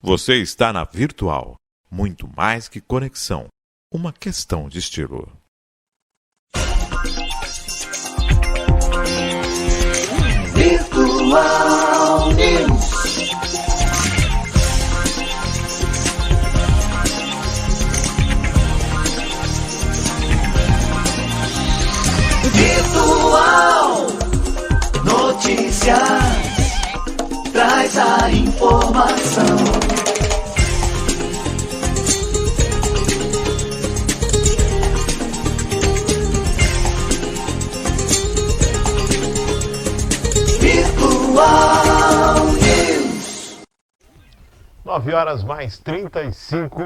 Você está na Virtual. Muito mais que conexão. Uma questão de estilo. Virtual News. Virtual Notícias. Traz a informação. Virtual News. 9h mais 35.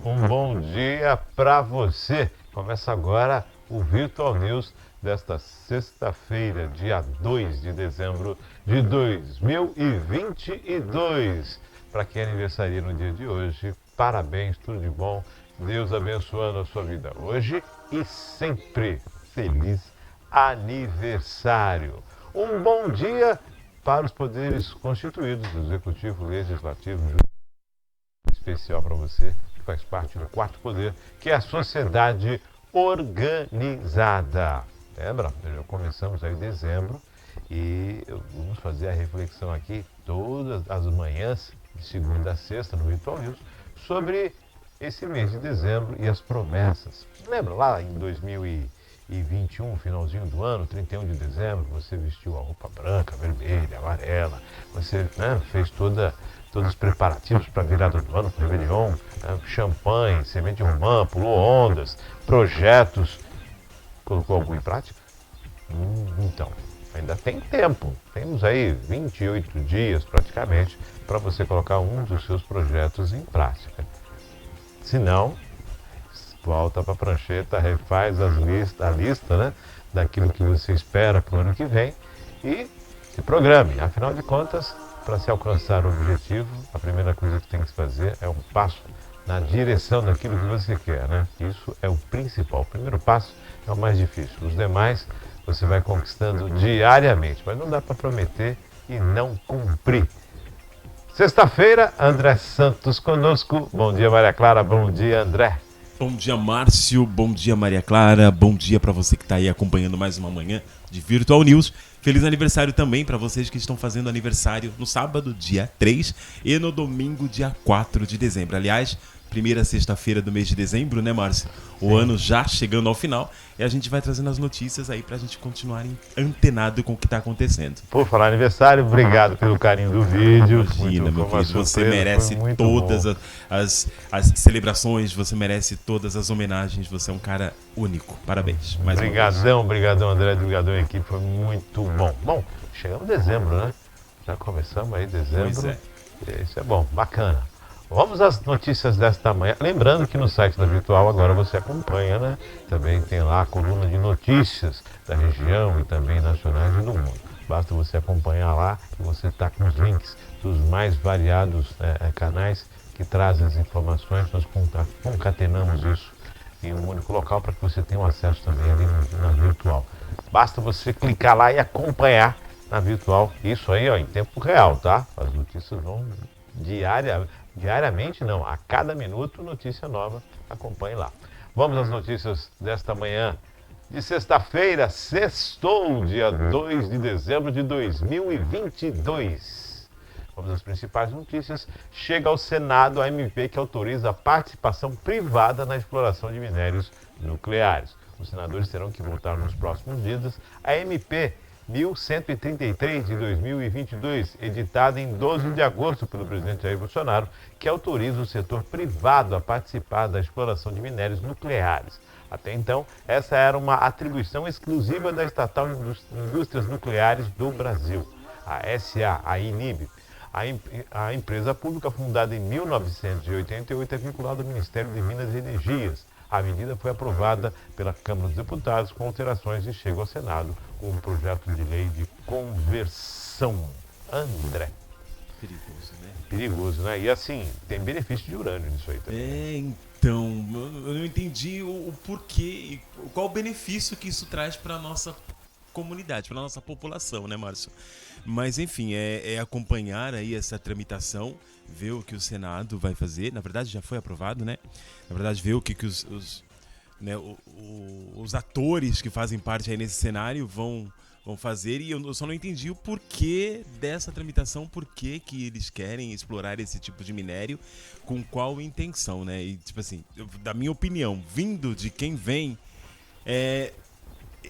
Um bom dia para você. Começa agora o Virtual News desta sexta-feira, dia 2 de dezembro de 2022. Para quem aniversaria no dia de hoje, parabéns, tudo de bom. Deus abençoando a sua vida hoje e sempre. Feliz aniversário. Um bom dia para os poderes constituídos, executivo, legislativo, especial para você, que faz parte do quarto poder, que é a sociedade organizada. Lembra? Já começamos aí em dezembro e vamos fazer a reflexão aqui todas as manhãs, de segunda a sexta, no Virtual News, sobre esse mês de dezembro e as promessas. Lembra lá em 2021, finalzinho do ano, 31 de dezembro, você vestiu a roupa branca, vermelha, amarela, você fez todos os preparativos para a virada do ano, para o Réveillon, champanhe, semente de romã, pulou ondas, projetos. Colocou algum em prática? Então, ainda tem tempo. Temos aí 28 dias praticamente para você colocar um dos seus projetos em prática. Se não, volta para a prancheta, refaz a lista, né, daquilo que você espera para o ano que vem e se programe. Afinal de contas, para se alcançar o objetivo, a primeira coisa que tem que se fazer é um passo na direção daquilo que você quer, né? Isso é o principal. O primeiro passo é o mais difícil. Os demais você vai conquistando diariamente, mas não dá para prometer e não cumprir. Sexta-feira, André Santos conosco. Bom dia, Maria Clara. Bom dia, André. Bom dia, Márcio. Bom dia, Maria Clara. Bom dia para você que está aí acompanhando mais uma manhã de Virtual News. Feliz aniversário também para vocês que estão fazendo aniversário no sábado, dia 3, e no domingo, dia 4 de dezembro. Aliás, primeira sexta-feira do mês de dezembro, né, Márcio? O ano já chegando ao final e a gente vai trazendo as notícias aí pra gente continuarem antenado com o que tá acontecendo. Por falar aniversário, obrigado pelo carinho do vídeo. Imagina, meu querido, você merece todas as celebrações, você merece todas as homenagens, você é um cara único. Parabéns. Obrigadão, André, obrigadão, equipe, foi muito bom. Bom, chegamos em dezembro, né? Já começamos aí dezembro. Pois é. Isso é bom, bacana. Vamos às notícias desta manhã. Lembrando que no site da Virtual agora você acompanha, né? Também tem lá a coluna de notícias da região e também nacionais e do mundo. Basta você acompanhar lá que você está com os links dos mais variados canais que trazem as informações. Nós concatenamos isso em um único local para que você tenha um acesso também ali na Virtual. Basta você clicar lá e acompanhar na Virtual. Isso aí, ó, em tempo real, tá? As notícias vão diariamente não, a cada minuto notícia nova, acompanhe lá. Vamos às notícias desta manhã de sexta-feira, sextou, dia 2 de dezembro de 2022. Vamos às principais notícias. Chega ao Senado a MP que autoriza a participação privada na exploração de minérios nucleares. Os senadores terão que votar nos próximos dias a MP 1133 de 2022, editada em 12 de agosto pelo presidente Jair Bolsonaro, que autoriza o setor privado a participar da exploração de minérios nucleares. Até então, essa era uma atribuição exclusiva da estatal Indústrias Nucleares do Brasil, a SA, a INIB. A empresa pública, fundada em 1988, é vinculada ao Ministério de Minas e Energias. A medida foi aprovada pela Câmara dos Deputados com alterações e chega ao Senado com um projeto de lei de conversão. André. Perigoso, né? Perigoso, né? E assim, tem benefício de urânio nisso aí também. Então, eu não entendi o porquê, qual o benefício que isso traz para a nossa comunidade, para a nossa população, né, Márcio? Mas, enfim, é acompanhar aí essa tramitação, ver o que o Senado vai fazer. Na verdade, já foi aprovado, né? Na verdade, ver o que os atores que fazem parte aí nesse cenário vão fazer. E eu só não entendi o porquê dessa tramitação, por que eles querem explorar esse tipo de minério, com qual intenção, né? E, tipo assim, da minha opinião, vindo de quem vem,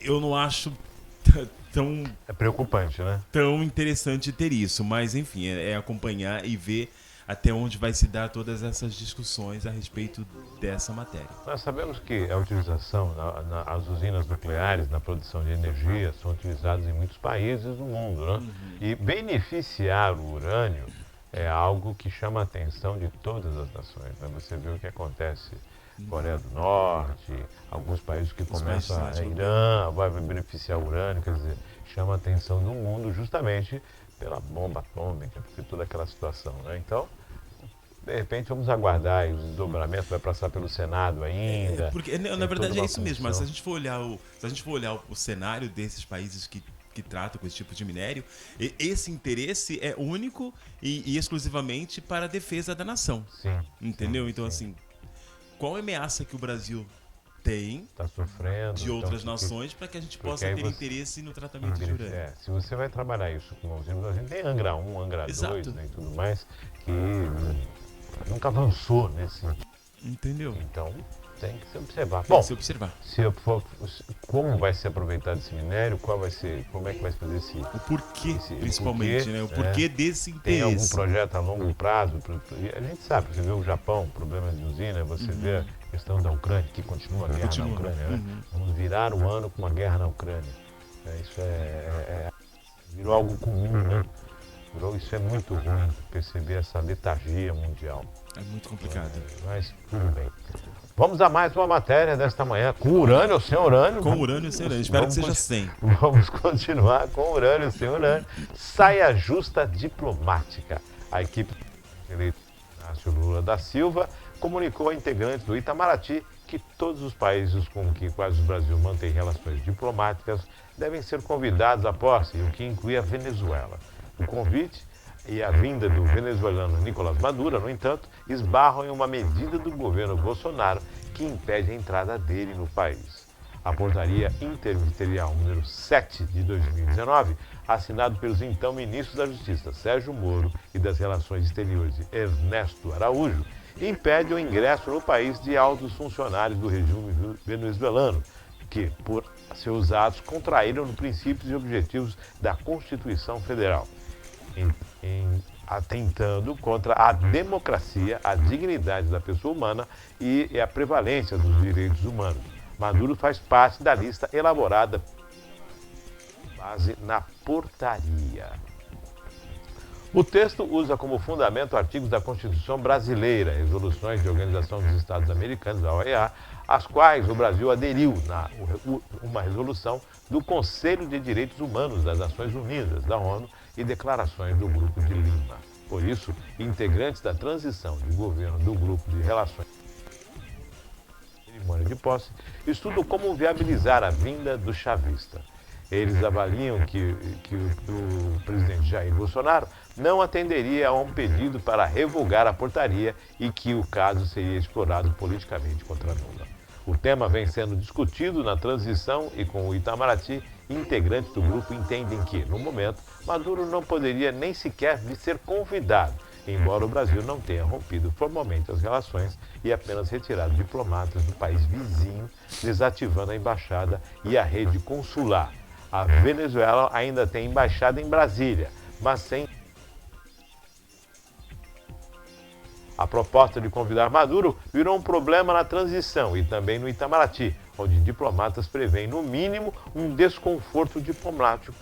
eu não acho tão... É preocupante, né? Tão interessante ter isso, mas enfim, é acompanhar e ver até onde vai se dar todas essas discussões a respeito dessa matéria. Nós sabemos que a utilização, as usinas nucleares na produção de energia são utilizadas em muitos países do mundo, né? E beneficiar o urânio é algo que chama a atenção de todas as nações, né? Você vê o que acontece Coreia do Norte, alguns países que começam a Irã, vai beneficiar o urânio, quer dizer, chama a atenção do mundo justamente pela bomba atômica, por toda aquela situação, né? Então, de repente, vamos aguardar aí os desdobramentos, vai passar pelo Senado ainda. Porque, na verdade, é isso mesmo, mas se a gente for olhar o cenário desses países que tratam com esse tipo de minério, esse interesse é único e exclusivamente para a defesa da nação. Sim. Entendeu? Sim, então, sim. assim, qual a ameaça que o Brasil tem Está sofrendo de outras então, nações para que a gente porque possa aí ter você- interesse no tratamento de urânio? Se você vai trabalhar isso com a gente tem Angra 1, Angra 2, Exato. né, e tudo mais, que nunca avançou nesse sentido. Entendeu? Então, tem que se observar. Tem Bom, que se observar. como vai ser aproveitado esse minério, como é que vai se fazer esse... O porquê, Esse- principalmente, porquê, né? O porquê desse Tem algum interesse. projeto a longo prazo? A gente sabe, você vê o Japão, problemas de usina, você vê a questão da Ucrânia, que continua a guerra Continua. na Ucrânia, né? Vamos virar o ano com uma guerra na Ucrânia. Isso virou algo comum, né? Isso é muito ruim, perceber essa letargia mundial. É muito complicado. Mas tudo bem. Vamos a mais uma matéria desta manhã, com urânio ou sem urânio? Com urânio e sem urânio. Espero que seja 100. Vamos continuar com urânio sem urânio. Saia justa diplomática. A equipe eleita Inácio Lula da Silva comunicou a integrantes do Itamaraty que todos os países com quais o Brasil mantém relações diplomáticas devem ser convidados à posse, o que inclui a Venezuela. O convite e a vinda do venezuelano Nicolás Maduro, no entanto, esbarram em uma medida do governo Bolsonaro que impede a entrada dele no país. A portaria interministerial número 7 de 2019, assinado pelos então ministros da Justiça Sérgio Moro e das Relações Exteriores Ernesto Araújo, impede o ingresso no país de altos funcionários do regime venezuelano, que, por seus atos, contraíram os princípios e objetivos da Constituição Federal, atentando contra a democracia, a dignidade da pessoa humana e a prevalência dos direitos humanos. Maduro faz parte da lista elaborada com base na portaria. O texto usa como fundamento artigos da Constituição Brasileira, resoluções da Organização dos Estados Americanos, da OEA, às quais o Brasil aderiu uma resolução do Conselho de Direitos Humanos das Nações Unidas, da ONU, e declarações do Grupo de Lima. Por isso, integrantes da transição de governo do Grupo de Relações cerimônia de posse estudam como viabilizar a vinda do chavista. Eles avaliam que o presidente Jair Bolsonaro não atenderia a um pedido para revogar a portaria e que o caso seria explorado politicamente contra Lula. O tema vem sendo discutido na transição e com o Itamaraty, integrantes do grupo entendem que, no momento, Maduro não poderia nem sequer ser convidado, embora o Brasil não tenha rompido formalmente as relações e apenas retirado diplomatas do país vizinho, desativando a embaixada e a rede consular. A Venezuela ainda tem embaixada em Brasília, mas sem... A proposta de convidar Maduro virou um problema na transição e também no Itamaraty, onde diplomatas prevêem, no mínimo, um desconforto diplomático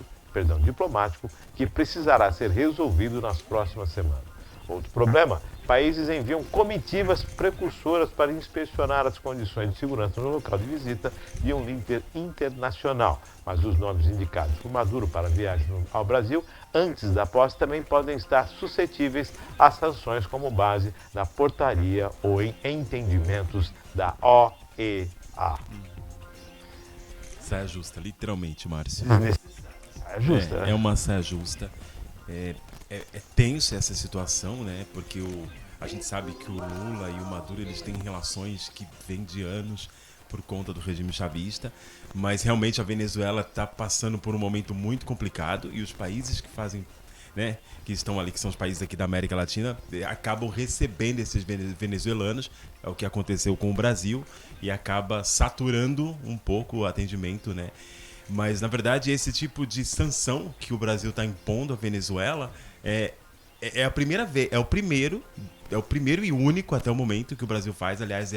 que precisará ser resolvido nas próximas semanas. Outro problema, países enviam comitivas precursoras para inspecionar as condições de segurança no local de visita de um líder internacional, mas os nomes indicados por Maduro para viagem ao Brasil antes da posse também podem estar suscetíveis a sanções como base na portaria ou em entendimentos da OEA. Saia justa, literalmente, Márcio. É justa, né? É uma saia justa. É tenso essa situação, né? Porque a gente sabe que o Lula e o Maduro eles têm relações que vêm de anos por conta do regime chavista, mas realmente a Venezuela está passando por um momento muito complicado e os países que fazem, né, que estão ali, que são os países aqui da América Latina, acabam recebendo esses venezuelanos, é o que aconteceu com o Brasil, e acaba saturando um pouco o atendimento, né? Mas, na verdade, esse tipo de sanção que o Brasil está impondo à Venezuela é a primeira vez, é o primeiro e único até o momento que o Brasil faz. Aliás,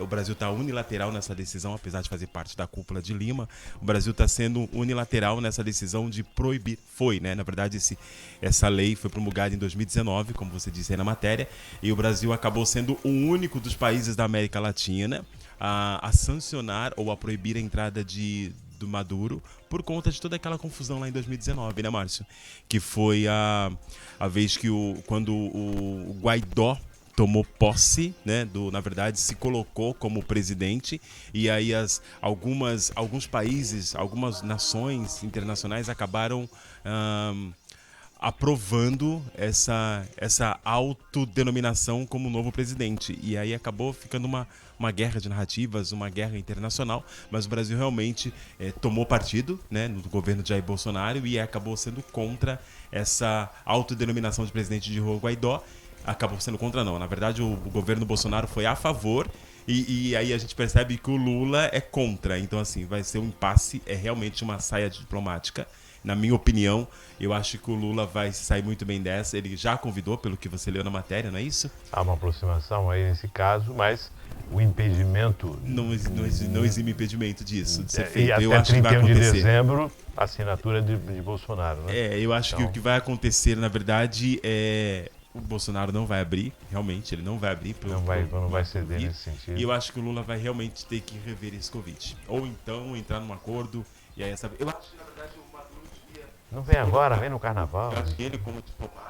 o Brasil está unilateral nessa decisão, apesar de fazer parte da cúpula de Lima. O Brasil está sendo unilateral nessa decisão de proibir. Foi, né? Na verdade, essa lei foi promulgada em 2019, como você disse aí na matéria, e o Brasil acabou sendo o único dos países da América Latina a sancionar ou a proibir a entrada do Maduro por conta de toda aquela confusão lá em 2019, né, Márcio? Que foi a vez que quando o Guaidó tomou posse, né, na verdade se colocou como presidente, e aí alguns países, algumas nações internacionais acabaram aprovando essa autodenominação como novo presidente. E aí acabou ficando uma guerra de narrativas, uma guerra internacional, mas o Brasil realmente tomou partido, né, no governo de Jair Bolsonaro e acabou sendo contra essa autodenominação de presidente de Juan Guaidó. Acabou sendo contra, não. Na verdade, o governo Bolsonaro foi a favor e aí a gente percebe que o Lula é contra. Então, assim, vai ser um impasse, é realmente uma saia diplomática. Na minha opinião, eu acho que o Lula vai sair muito bem dessa. Ele já convidou, pelo que você leu na matéria, não é isso? Há uma aproximação aí nesse caso, mas o impedimento... Não exime impedimento disso, de ser feito. E até eu acho que vai 31 de acontecer. dezembro, a assinatura de Bolsonaro, né? Eu acho que o que vai acontecer, na verdade, o Bolsonaro não vai abrir, realmente, ele não vai abrir. Não vai ceder nesse sentido. E eu acho que o Lula vai realmente ter que rever esse convite. Ou então entrar num acordo, e aí essa... Eu acho que, na verdade, o Maduro devia... Não vem agora, vem no carnaval. Eu acho que ele, como diplomático,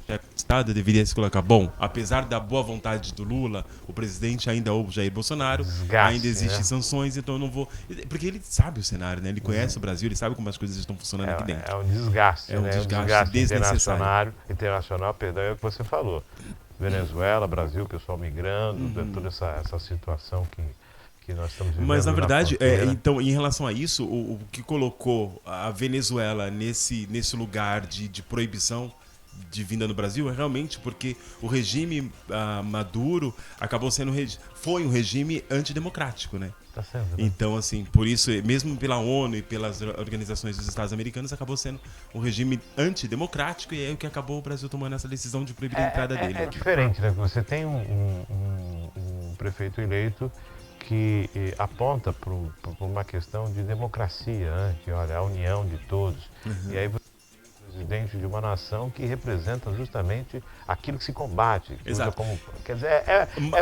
chefe de Estado, deveria se colocar. Bom, apesar da boa vontade do Lula, o presidente ainda é o Jair Bolsonaro, Desgaste, ainda existem né? sanções, então eu não vou... Porque ele sabe o cenário, né? Ele conhece o Brasil, ele sabe como as coisas estão funcionando aqui dentro. É um desgaste, É um né? desgaste desnecessário. Internacional, perdão, é o que você falou. Venezuela, Brasil, pessoal migrando, toda essa situação que nós estamos vivendo. Mas, na verdade, fronteira. então, em relação a isso, o que colocou a Venezuela nesse lugar de proibição de vinda no Brasil é realmente porque o regime Maduro acabou sendo foi um regime antidemocrático, né? Tá sendo, né? Então, assim, por isso, mesmo pela ONU e pelas organizações dos Estados Americanos, acabou sendo um regime antidemocrático e é o que acabou o Brasil tomando essa decisão de proibir a entrada dele. É diferente, né? Você tem um prefeito eleito que aponta para uma questão de democracia, né? Que, olha, a união de todos. E aí você presidente de uma nação que representa justamente aquilo que se combate. Que usa como, quer dizer,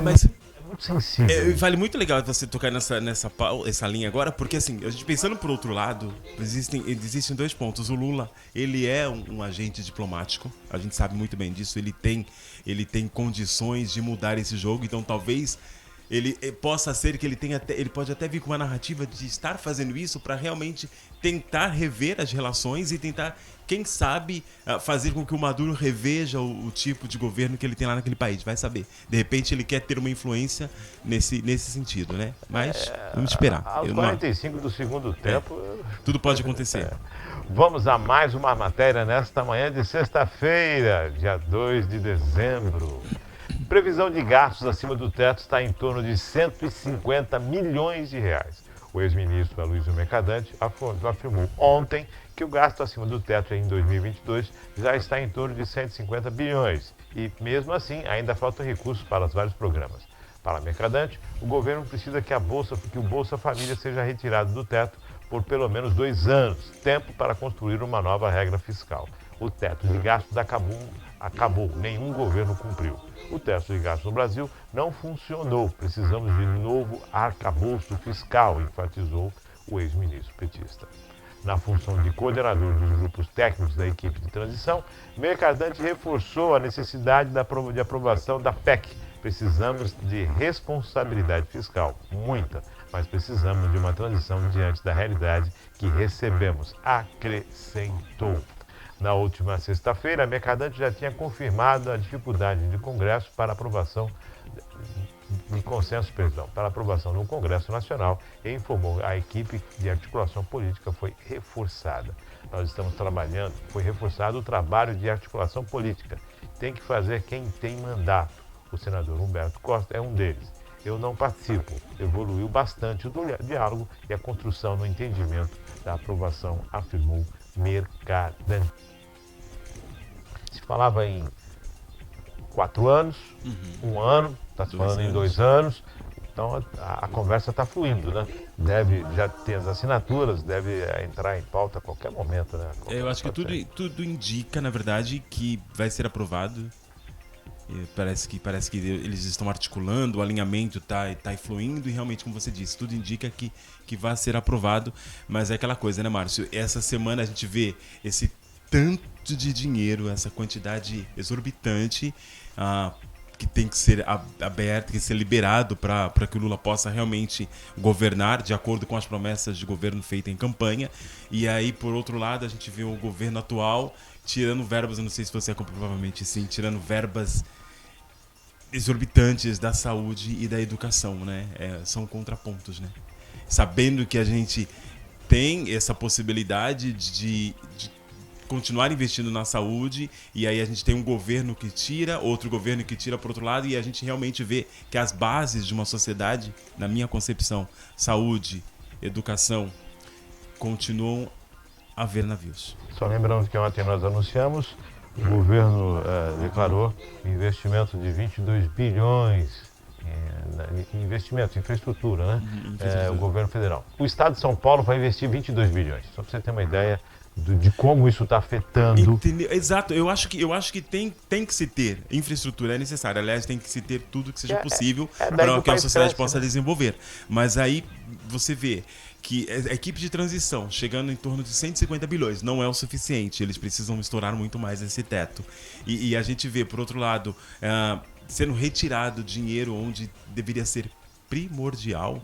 mas muito sensível. Vale muito legal você tocar essa linha agora, porque assim, a gente pensando por outro lado, existem dois pontos. O Lula, ele é um agente diplomático, a gente sabe muito bem disso, ele tem condições de mudar esse jogo, então talvez ele possa ser que ele pode até vir com uma narrativa de estar fazendo isso para realmente tentar rever as relações e tentar, quem sabe, fazer com que o Maduro reveja o tipo de governo que ele tem lá naquele país. Vai saber. De repente ele quer ter uma influência nesse sentido, né? Mas vamos esperar. Aos 45 do segundo tempo... tudo pode acontecer. Vamos a mais uma matéria nesta manhã de sexta-feira, dia 2 de dezembro. Previsão de gastos acima do teto está em torno de 150 milhões de reais. O ex-ministro Aloysio Mercadante afirmou ontem que o gasto acima do teto em 2022 já está em torno de 150 bilhões. E, mesmo assim, ainda faltam recursos para os vários programas. Para Mercadante, o governo precisa que o Bolsa Família seja retirado do teto por pelo menos 2 anos, tempo para construir uma nova regra fiscal. O teto de gastos acabou, nenhum governo cumpriu. O teto de gastos no Brasil não funcionou. Precisamos de novo arcabouço fiscal, enfatizou o ex-ministro petista. Na função de coordenador dos grupos técnicos da equipe de transição, Mercadante reforçou a necessidade de aprovação da PEC. Precisamos de responsabilidade fiscal, muita, mas precisamos de uma transição diante da realidade que recebemos, acrescentou. Na última sexta-feira, a Mercadante já tinha confirmado a dificuldade de Congresso para aprovação de consenso, para aprovação no Congresso Nacional e informou a equipe de articulação política foi reforçada. Nós estamos trabalhando, foi reforçado o trabalho de articulação política. Tem que fazer quem tem mandato. O senador Humberto Costa é um deles. Eu não participo. Evoluiu bastante o diálogo e a construção no entendimento da aprovação, afirmou Mercadante. Se falava em 4 anos, 1 ano, está se falando em 2 anos, então a conversa está fluindo, né? Deve já ter as assinaturas, deve entrar em pauta a qualquer momento, né? Eu acho que tudo indica, na verdade, que vai ser aprovado. Parece que eles estão articulando, o alinhamento tá fluindo e realmente, como você disse, tudo indica que vai ser aprovado. Mas é aquela coisa, né, Márcio? Essa semana a gente vê esse tanto de dinheiro, essa quantidade exorbitante que tem que ser aberto, que ser liberado para que o Lula possa realmente governar de acordo com as promessas de governo feitas em campanha. E aí, por outro lado, a gente vê o governo atual tirando verbas, eu não sei se você é provavelmente sim, tirando verbas exorbitantes da saúde e da educação, né? São contrapontos, né? Sabendo que a gente tem essa possibilidade de continuar investindo na saúde, e aí a gente tem um governo que tira, outro governo que tira por outro lado, e a gente realmente vê que as bases de uma sociedade, na minha concepção, saúde, educação, continuam a ver navios. Só lembrando que ontem nós anunciamos, o governo declarou investimento de 22 bilhões em investimento, infraestrutura, né? O governo federal. O estado de São Paulo vai investir 22 bilhões, só para você ter uma ideia de como isso está afetando. Entendeu? Exato, eu acho que tem que se ter infraestrutura, é necessário. Aliás, tem que se ter tudo que seja possível para que a sociedade possa desenvolver. Mas aí você vê que a equipe de transição chegando em torno de 150 bilhões não é o suficiente, eles precisam estourar muito mais esse teto. E a gente vê, por outro lado, sendo retirado dinheiro onde deveria ser primordial,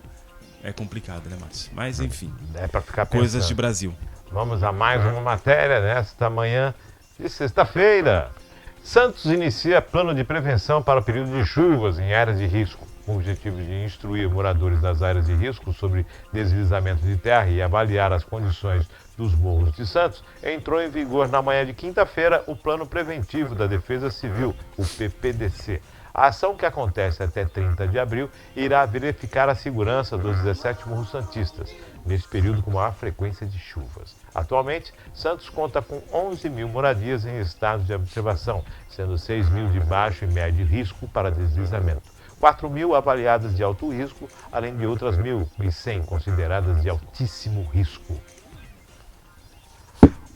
é complicado, né, Márcio? Mas enfim, é para ficar pensando. Coisas de Brasil. Vamos a mais uma matéria nesta manhã de sexta-feira. Santos inicia plano de prevenção para o período de chuvas em áreas de risco. Com o objetivo de instruir moradores das áreas de risco sobre deslizamento de terra e avaliar as condições dos morros de Santos, entrou em vigor na manhã de quinta-feira o Plano Preventivo da Defesa Civil, o PPDC. A ação, que acontece até 30 de abril, irá verificar a segurança dos 17 morros santistas, nesse período com maior frequência de chuvas. Atualmente, Santos conta com 11 mil moradias em estado de observação, sendo 6 mil de baixo e médio risco para deslizamento, 4 mil avaliadas de alto risco, além de outras 1.100 consideradas de altíssimo risco.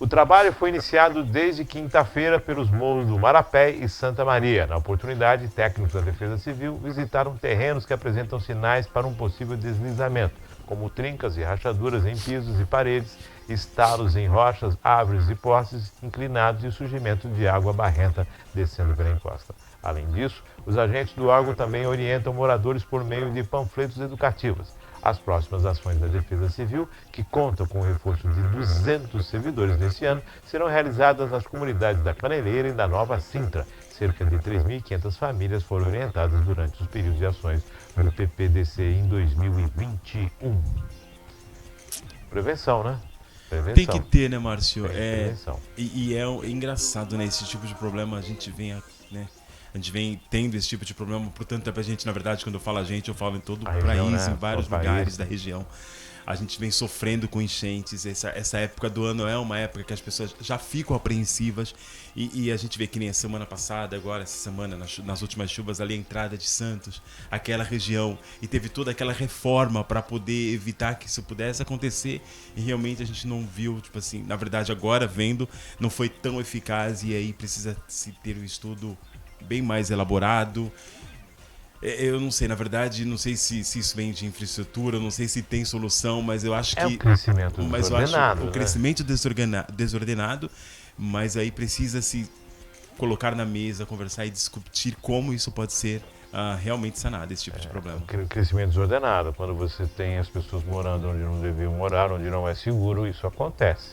O trabalho foi iniciado desde quinta-feira pelos morros do Marapé e Santa Maria. Na oportunidade, técnicos da Defesa Civil visitaram terrenos que apresentam sinais para um possível deslizamento, como trincas e rachaduras em pisos e paredes, estalos em rochas, árvores e postes inclinados e surgimento de água barrenta descendo pela encosta. Além disso, os agentes do órgão também orientam moradores por meio de panfletos educativos. As próximas ações da Defesa Civil, que contam com o reforço de 200 servidores neste ano, serão realizadas nas comunidades da Caneleira e da Nova Sintra. Cerca de 3.500 famílias foram orientadas durante os períodos de ações do PPDC em 2021. Prevenção, né? Prevenção. Tem que ter, né, Márcio? Prevenção. E é engraçado, né? Esse tipo de problema a gente vem, né? A gente vem tendo esse tipo de problema por tanto tempo. A gente, na verdade, quando eu falo a gente, eu falo em todo o país, né? Em vários lugares da região. A gente vem sofrendo com enchentes. Essa época do ano é uma época que as pessoas já ficam apreensivas. E a gente vê que nem a semana passada, agora essa semana, nas últimas chuvas, ali a entrada de Santos, aquela região. E teve toda aquela reforma para poder evitar que isso pudesse acontecer. E realmente a gente não viu, tipo assim, na verdade agora vendo, não foi tão eficaz. E aí precisa se ter um estudo bem mais elaborado. Eu não sei, na verdade, não sei se isso vem de infraestrutura, não sei se tem solução, mas eu acho que... É o crescimento desordenado, o crescimento desordenado, mas aí precisa se colocar na mesa, conversar e discutir como isso pode ser realmente sanado, esse tipo de problema. O crescimento desordenado, quando você tem as pessoas morando onde não deviam morar, onde não é seguro, isso acontece.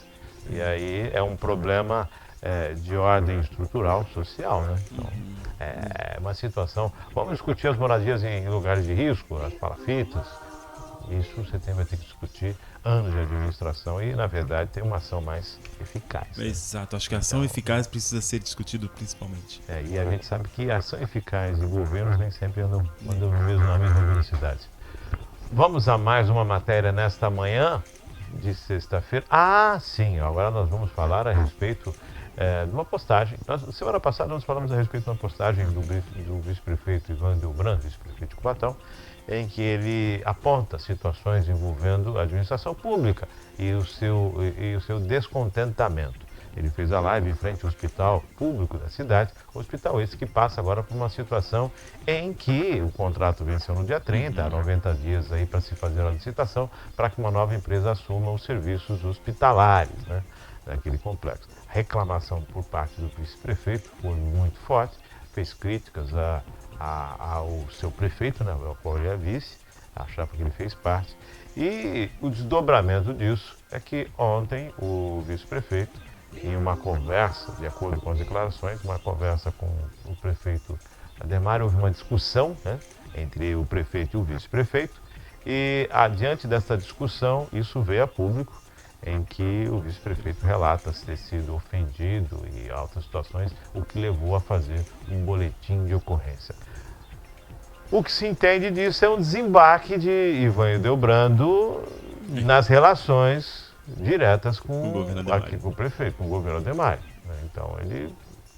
E aí é um problema de ordem estrutural social, né? Então, é uma situação... Vamos discutir as moradias em lugares de risco, as palafitas. Isso você vai ter que discutir anos de administração e, na verdade, ter uma ação mais eficaz. Né? Exato, acho que a ação eficaz precisa ser discutida principalmente. E a gente sabe que a ação eficaz e governos nem sempre andam no mesmo, na mesma velocidade. Vamos a mais uma matéria nesta manhã de sexta-feira. Sim, agora nós vamos falar a respeito de uma postagem. Semana passada nós falamos a respeito de uma postagem do vice-prefeito Ivan Delbrando, vice-prefeito de Cubatão, em que ele aponta situações envolvendo a administração pública e o seu descontentamento. Ele fez a live em frente ao hospital público da cidade, hospital esse que passa agora por uma situação em que o contrato venceu no dia 30, há 90 dias aí para se fazer a licitação, para que uma nova empresa assuma os serviços hospitalares, né, daquele complexo. A reclamação por parte do vice-prefeito foi muito forte, fez críticas ao seu prefeito, né, ao qual ele é vice, a chapa que ele fez parte, e o desdobramento disso é que ontem o vice-prefeito, em uma conversa, de acordo com as declarações, uma conversa com o prefeito Ademar, houve uma discussão, né, entre o prefeito e o vice-prefeito, e adiante dessa discussão, isso veio a público, em que o vice-prefeito relata ter sido ofendido e altas situações, o que levou a fazer um boletim de ocorrência. O que se entende disso é um desembarque de Ivan Delbrando nas relações diretas com o prefeito, com o governo Ademar. Então,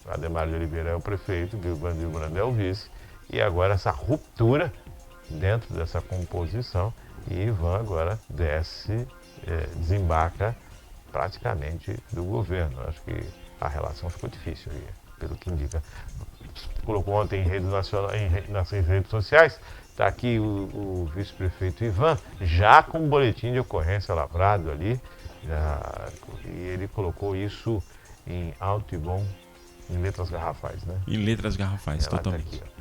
Ademar de Oliveira é o prefeito, Ivan Delbrando é o vice, e agora essa ruptura dentro dessa composição, e Ivan agora desembarca praticamente do governo. Acho que a relação ficou difícil, pelo que indica. Colocou ontem em nas redes sociais, está aqui o vice-prefeito Ivan, já com um boletim de ocorrência lavrado ali, e ele colocou isso em alto e bom, em letras garrafais, né? Em letras garrafais, totalmente. Tá aqui,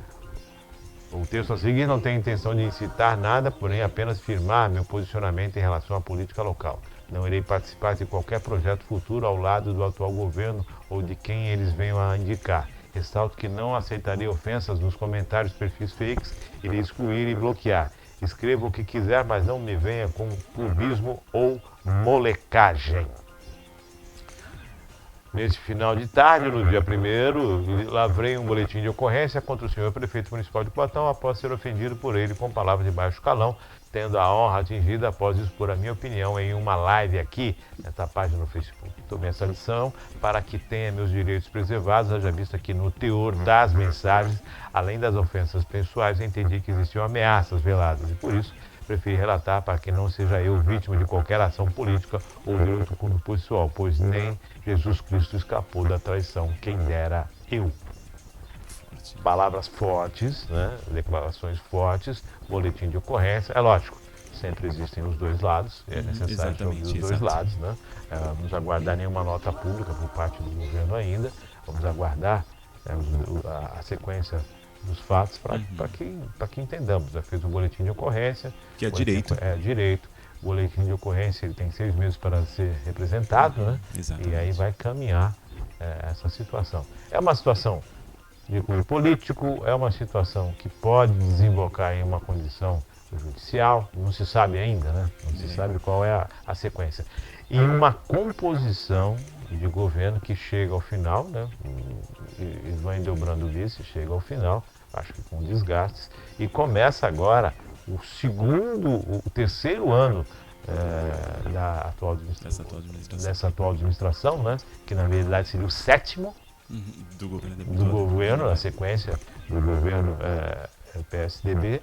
o texto a seguir não tem intenção de incitar nada, porém apenas firmar meu posicionamento em relação à política local. Não irei participar de qualquer projeto futuro ao lado do atual governo ou de quem eles venham a indicar. Ressalto que não aceitarei ofensas nos comentários, perfis fakes, irei excluir e bloquear. Escreva o que quiser, mas não me venha com clubismo ou molecagem. Neste final de tarde, no dia 1º, lavrei um boletim de ocorrência contra o senhor prefeito municipal de Cubatão após ser ofendido por ele com palavras de baixo calão, tendo a honra atingida após expor a minha opinião em uma live aqui, nessa página no Facebook. Tomei essa lição para que tenha meus direitos preservados, haja vista que no teor das mensagens, além das ofensas pessoais, entendi que existiam ameaças veladas e por isso preferi relatar para que não seja eu vítima de qualquer ação política ou de outro cunho pessoal, pois nem Jesus Cristo escapou da traição, quem dera eu. Palavras fortes, né? Declarações fortes, boletim de ocorrência, é lógico, sempre existem os dois lados, é necessário ouvir os dois lados, né? Vamos aguardar nenhuma nota pública por parte do governo ainda, vamos aguardar a sequência dos fatos para que entendamos. Já fez o boletim de ocorrência. Que é direito. É direito. O boletim de ocorrência ele tem 6 meses para ser representado, né? Exatamente. E aí vai caminhar essa situação. É uma situação de cunho político, é uma situação que pode desembocar em uma condição judicial, não se sabe ainda, né? Não se sabe qual é a sequência. E uma composição de governo que chega ao final, né? Ivan Delbrando vice chega ao final, acho que com desgastes, e começa agora o terceiro ano dessa atual administração, né? Que na verdade seria o 7º do governo, na sequência do governo PSDB,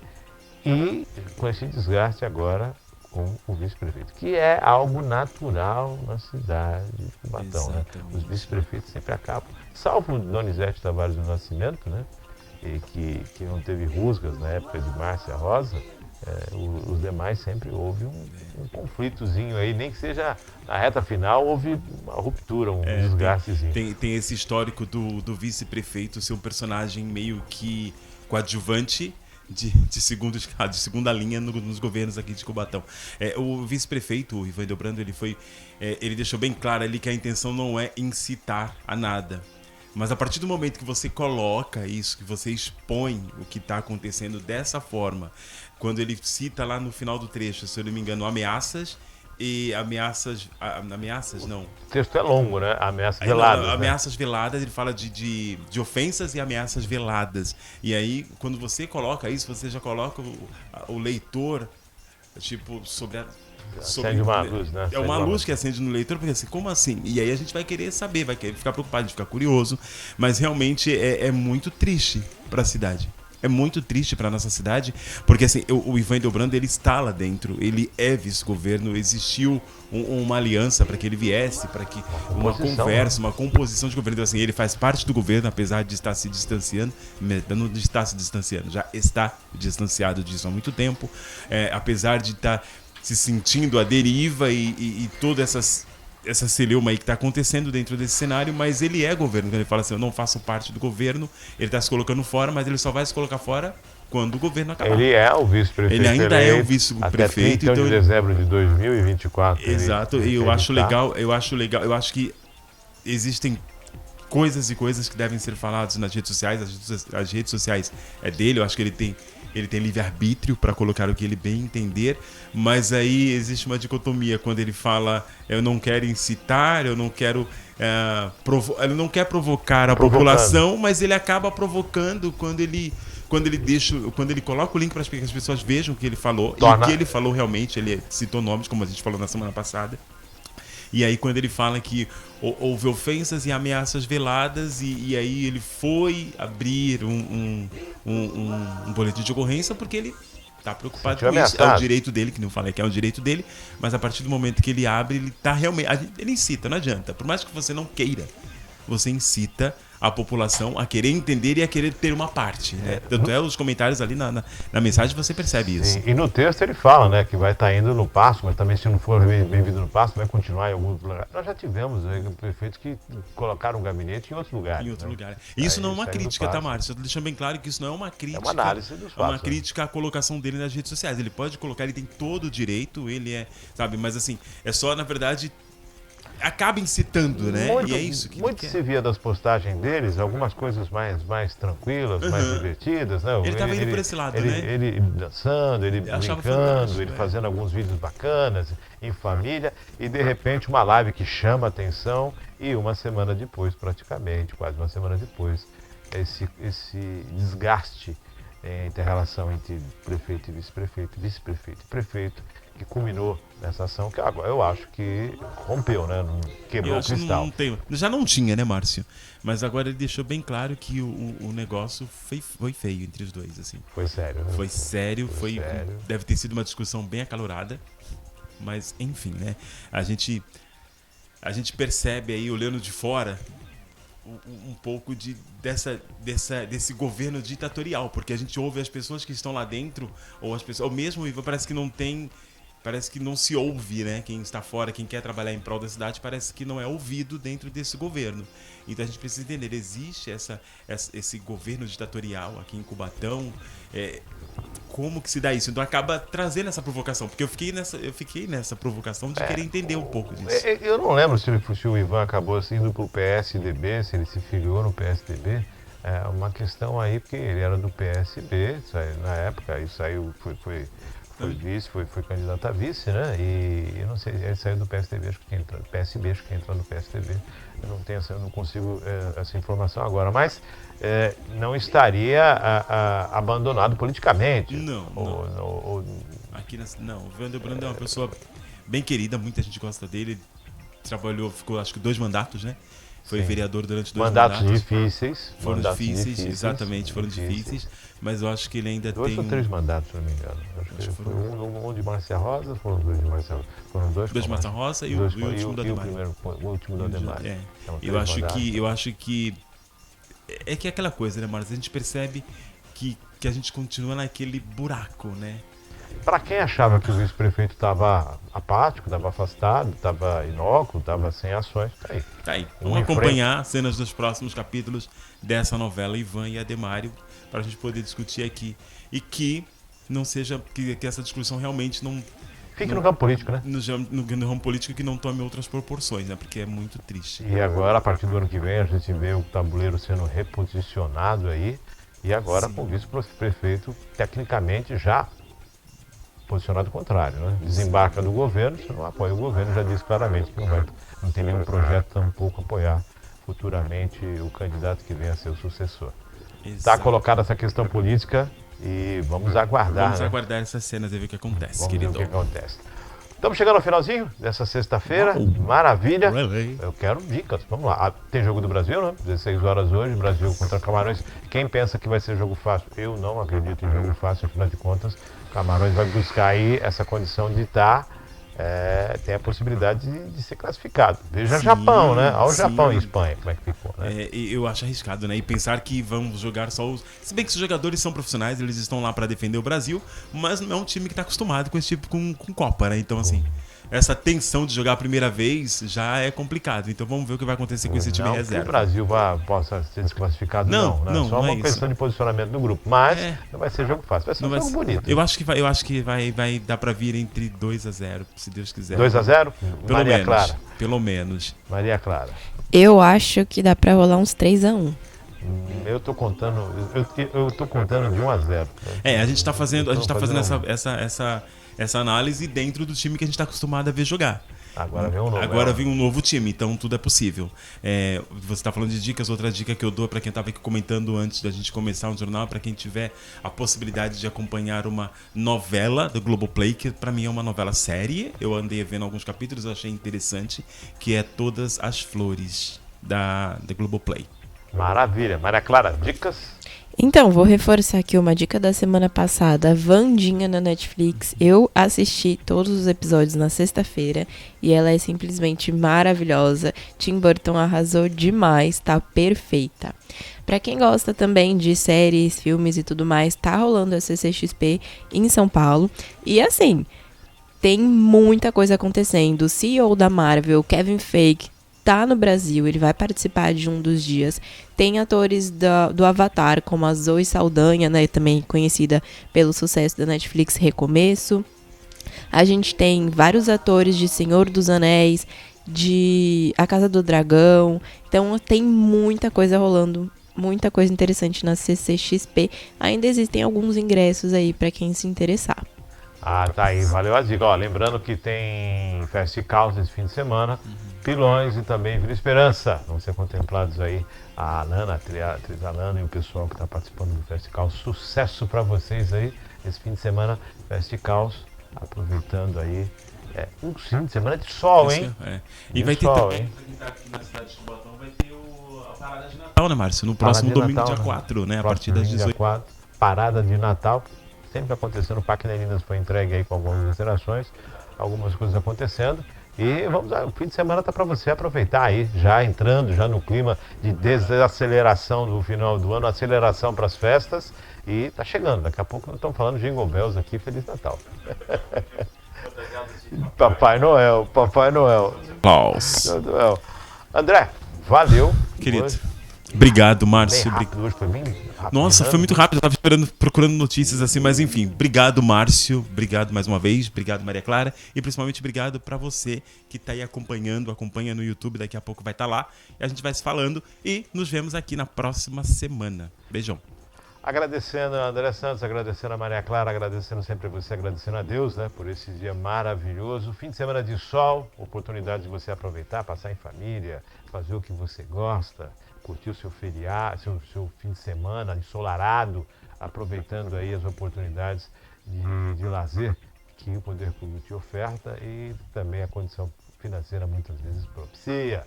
e com esse desgaste agora com o vice-prefeito, que é algo natural na cidade de Cubatão, né? Os vice-prefeitos sempre acabam, salvo Donizete Tavares do Nascimento, né? E que não teve rusgas na época de Márcia Rosa, os demais sempre houve um conflitozinho aí, nem que seja na reta final, houve uma ruptura, um desgastezinho. Tem esse histórico do vice-prefeito ser um personagem meio que coadjuvante de segunda linha nos governos aqui de Cubatão. O vice-prefeito, o Ivan Delbrando, ele deixou bem claro ali que a intenção não é incitar a nada. Mas a partir do momento que você coloca isso, que você expõe o que está acontecendo dessa forma, quando ele cita lá no final do trecho, se eu não me engano, ameaças não. O texto é longo, né? Ameaças veladas. Ameaças veladas, ele fala de ofensas e ameaças veladas. E aí, quando você coloca isso, você já coloca o leitor, tipo, Acende uma luz, né? É uma luz que acende no leitor, porque assim, como assim? E aí a gente vai querer saber, vai querer ficar preocupado, ficar curioso. Mas realmente é muito triste para a cidade. É muito triste para nossa cidade, porque assim, o Ivan Delbrando, ele está lá dentro, ele é vice-governo, existiu uma aliança para que ele viesse, para que uma conversa, uma composição de governo. Então, assim, ele faz parte do governo, apesar de estar se distanciando, não está se distanciando, já está distanciado disso há muito tempo, apesar de estar se sentindo à deriva e toda essa celeuma aí que está acontecendo dentro desse cenário, mas ele é governo. Quando ele fala assim, eu não faço parte do governo, ele está se colocando fora, mas ele só vai se colocar fora quando o governo acabar. Ele é o vice-prefeito. Ele ainda é o vice-prefeito. Até 30 de dezembro de 2024. Exato, e eu acho legal, eu acho que existem coisas e coisas que devem ser faladas nas redes sociais. As redes sociais é dele, eu acho que ele tem livre-arbítrio para colocar o que ele bem entender, mas aí existe uma dicotomia quando ele fala, eu não quero incitar, eu não quero ele não quer provocar a população, mas ele acaba provocando quando ele coloca o link para que as pessoas vejam o que ele falou. E o que ele falou realmente, ele citou nomes, como a gente falou na semana passada. E aí quando ele fala que houve ofensas e ameaças veladas, e aí ele foi abrir um boletim de ocorrência porque ele está preocupado com isso. É o direito dele, que não falei que é o direito dele, mas a partir do momento que ele abre, ele está realmente... Ele incita, não adianta. Por mais que você não queira, você incita a população a querer entender e a querer ter uma parte, né? Tanto os comentários ali na mensagem você percebe isso. Sim. E no texto ele fala, né, que vai estar indo no Paço, mas também se não for bem-vindo no Paço, vai continuar em algum lugar. Nós já tivemos prefeitos que colocaram um gabinete em outro lugar. Em outro lugar. Isso não é uma crítica, tá, Márcio? Deixando bem claro que isso não é uma crítica. É uma análise dos fatos. É uma crítica à colocação dele nas redes sociais. Ele pode colocar, ele tem todo o direito, ele sabe, mas assim, é só, na verdade, acaba incitando, né? Muito, e é isso que muito se via das postagens deles, algumas coisas mais tranquilas, mais divertidas, né? Ele estava indo por esse lado, né? Ele dançando, ele brincando, ele fazendo alguns vídeos bacanas em família, e de repente uma live que chama a atenção, e uma semana depois, praticamente, quase uma semana depois, esse desgaste entre a relação entre prefeito e vice-prefeito, vice-prefeito e prefeito, que culminou nessa ação, que agora eu acho que rompeu, né? Quebrou o cristal. Já não tinha, né, Márcio? Mas agora ele deixou bem claro que o negócio foi feio entre os dois, assim. Foi sério, né? Foi sério. Deve ter sido uma discussão bem acalorada, mas enfim, né? A gente percebe aí, olhando de fora, um pouco desse governo ditatorial, porque a gente ouve as pessoas que estão lá dentro, ou mesmo parece que não se ouve, né? Quem está fora, quem quer trabalhar em prol da cidade, parece que não é ouvido dentro desse governo. Então a gente precisa entender, existe esse governo ditatorial aqui em Cubatão, como que se dá isso? Então acaba trazendo essa provocação, porque eu fiquei nessa provocação de querer entender um pouco disso. Eu não lembro se o Ivan acabou indo para o PSDB, se ele se filiou no PSDB. É uma questão aí, porque ele era do PSB, na época, aí saiu, foi vice, foi candidato a vice, né? E eu não sei, ele saiu do PSDB, acho que tinha entrado, PSB, acho que entrou no PSDB. Eu não consigo essa informação agora, mas não estaria abandonado politicamente. Não. Não, o Ivan Delbrando é uma pessoa bem querida, muita gente gosta dele. Trabalhou, ficou acho que 2 mandatos, né? Foi vereador durante 2 mandatos. Difíceis. Foram difíceis, exatamente, foram difíceis. Mas eu acho que ele ainda 2 tem... ou 3 mandatos, se não me engano. Acho que foi um de Márcia Rosa, foram 2 de Márcia Rosa. Foram 2 de Márcia Rosa e o último da Ademar. O último da Ademar. Eu acho que... É que é aquela coisa, né, Márcia? A gente percebe que a gente continua naquele buraco, né? Para quem achava que o vice-prefeito estava apático, estava afastado, estava inócuo, estava sem ações, tá aí. Tá aí. Um Vamos em acompanhar cenas dos próximos capítulos dessa novela Ivan e Ademário para a gente poder discutir aqui. E que não seja. Que essa discussão realmente não. Fique no campo político, né? No ramo político que não tome outras proporções, né? Porque é muito triste. E agora, a partir do ano que vem, a gente vê o tabuleiro sendo reposicionado aí. E agora com o vice-prefeito, tecnicamente, já posicionado contrário, né? Desembarca do governo, se não apoia o governo, já disse claramente que não tem nenhum projeto tampouco apoiar futuramente o candidato que venha a ser o sucessor. Está Exato. colocada essa questão política e vamos aguardar. Vamos né? aguardar essas cenas e ver o que acontece, Vamos ver querido. o que acontece. Estamos chegando ao finalzinho dessa sexta-feira. Uau. Maravilha. Really? Eu quero dicas. Vamos lá. Tem jogo do Brasil, né? 16 horas hoje, Brasil contra Camarões. Quem pensa que vai ser jogo fácil? Eu não acredito em jogo fácil, afinal de contas. Camarões vai buscar aí essa condição de estar, tem a possibilidade de ser classificado. Veja Sim, Japão, né? Olha o sim. Japão e Espanha, como é que ficou, né? E eu acho arriscado, né? E pensar que vamos jogar só os. Se bem que os jogadores são profissionais, eles estão lá para defender o Brasil, mas não é um time que tá acostumado com esse tipo com Copa, né? Então, assim, essa tensão de jogar a primeira vez já é complicado. Então vamos ver o que vai acontecer com esse time Não que o reserva. Brasil possa ser desclassificado, Não, né? não, Só não uma é questão isso. de posicionamento do grupo. Mas É. não vai ser jogo fácil, vai ser Não um vai jogo ser- bonito. Eu acho que vai dar pra vir entre 2-0, se Deus quiser. 2-0? Pelo Maria menos. Clara. Pelo menos. Maria Clara. Eu acho que dá pra rolar uns 3-1. Eu tô contando de 1-0. A gente tá fazendo Vamos essa análise dentro do time que a gente tá acostumado a ver jogar. Agora vem um novo. Agora vem um novo time, então tudo é possível. Você está falando de dicas, outra dica que eu dou para quem estava aqui comentando antes da gente começar o jornal, para quem tiver a possibilidade de acompanhar uma novela do Globoplay, que para mim é uma novela série. Eu andei vendo alguns capítulos, achei interessante, que é Todas as Flores da Globoplay. Maravilha. Maria Clara, dicas? Então, vou reforçar aqui uma dica da semana passada, Wandinha na Netflix. Eu assisti todos os episódios na sexta-feira e ela é simplesmente maravilhosa. Tim Burton arrasou demais, tá perfeita. Pra quem gosta também de séries, filmes e tudo mais, tá rolando a CCXP em São Paulo. E assim, tem muita coisa acontecendo. O CEO da Marvel, Kevin Feige, tá no Brasil, ele vai participar de um dos dias. Tem atores do Avatar, como a Zoe Saldanha, né, também conhecida pelo sucesso da Netflix Recomeço. A gente tem vários atores de Senhor dos Anéis, de A Casa do Dragão. Então tem muita coisa rolando, muita coisa interessante na CCXP. Ainda existem alguns ingressos aí para quem se interessar. Tá aí, valeu a dica. Ó, lembrando que tem Festival esse fim de semana, Pilões e também Vila Esperança. Vão ser contemplados aí a Alana, a atriz Alana e o pessoal que está participando do Festival. Sucesso para vocês aí esse fim de semana, Festival, aproveitando aí um fim de semana de sol, hein? E De vai ter sol, também, hein? pra quem tá aqui na cidade de Cubatão, vai ter a parada de Natal, né, Márcio? No próximo Parada de domingo, Natal, dia né? 4, né? A Próximo partir das domingo, dia 18. 4, parada de Natal. Sempre acontecendo, o Parque Nelinas foi entregue aí com algumas alterações, algumas coisas acontecendo. E o fim de semana tá para você aproveitar aí, já entrando já no clima de desaceleração do final do ano, aceleração para as festas. E tá chegando, daqui a pouco nós estamos falando de Jingle Bells aqui, Feliz Natal. Papai Noel, Papai Noel. Aplausos. Papai Noel. André, valeu. Querido. Hoje, Obrigado, bem Márcio. rápido, hoje foi bem rápido. Nossa, né? foi muito rápido. Eu tava procurando notícias assim, mas enfim. Obrigado, Márcio. Obrigado mais uma vez. Obrigado, Maria Clara. E principalmente obrigado pra você que tá aí acompanha no YouTube. Daqui a pouco vai estar lá. E a gente vai se falando. E nos vemos aqui na próxima semana. Beijão. Agradecendo a André Santos, agradecendo a Maria Clara, agradecendo sempre a você, agradecendo a Deus, né, por esse dia maravilhoso. Fim de semana de sol, oportunidade de você aproveitar, passar em família, fazer o que você gosta, curtir o seu feriado, seu fim de semana ensolarado, aproveitando aí as oportunidades de lazer que o poder público te oferta e também a condição financeira muitas vezes propicia.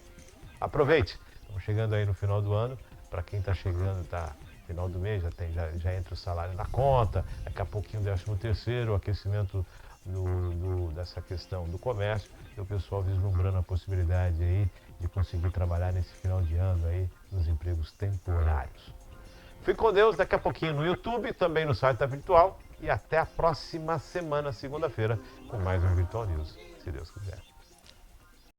Aproveite! Estamos chegando aí no final do ano, para quem está chegando, final do mês, já entra o salário na conta, daqui a pouquinho o 13º, o aquecimento dessa questão do comércio, e o pessoal vislumbrando a possibilidade aí de conseguir trabalhar nesse final de ano aí nos empregos temporários. Fique com Deus, daqui a pouquinho no YouTube, também no site da Virtual. E até a próxima semana, segunda-feira, com mais um Virtual News, se Deus quiser.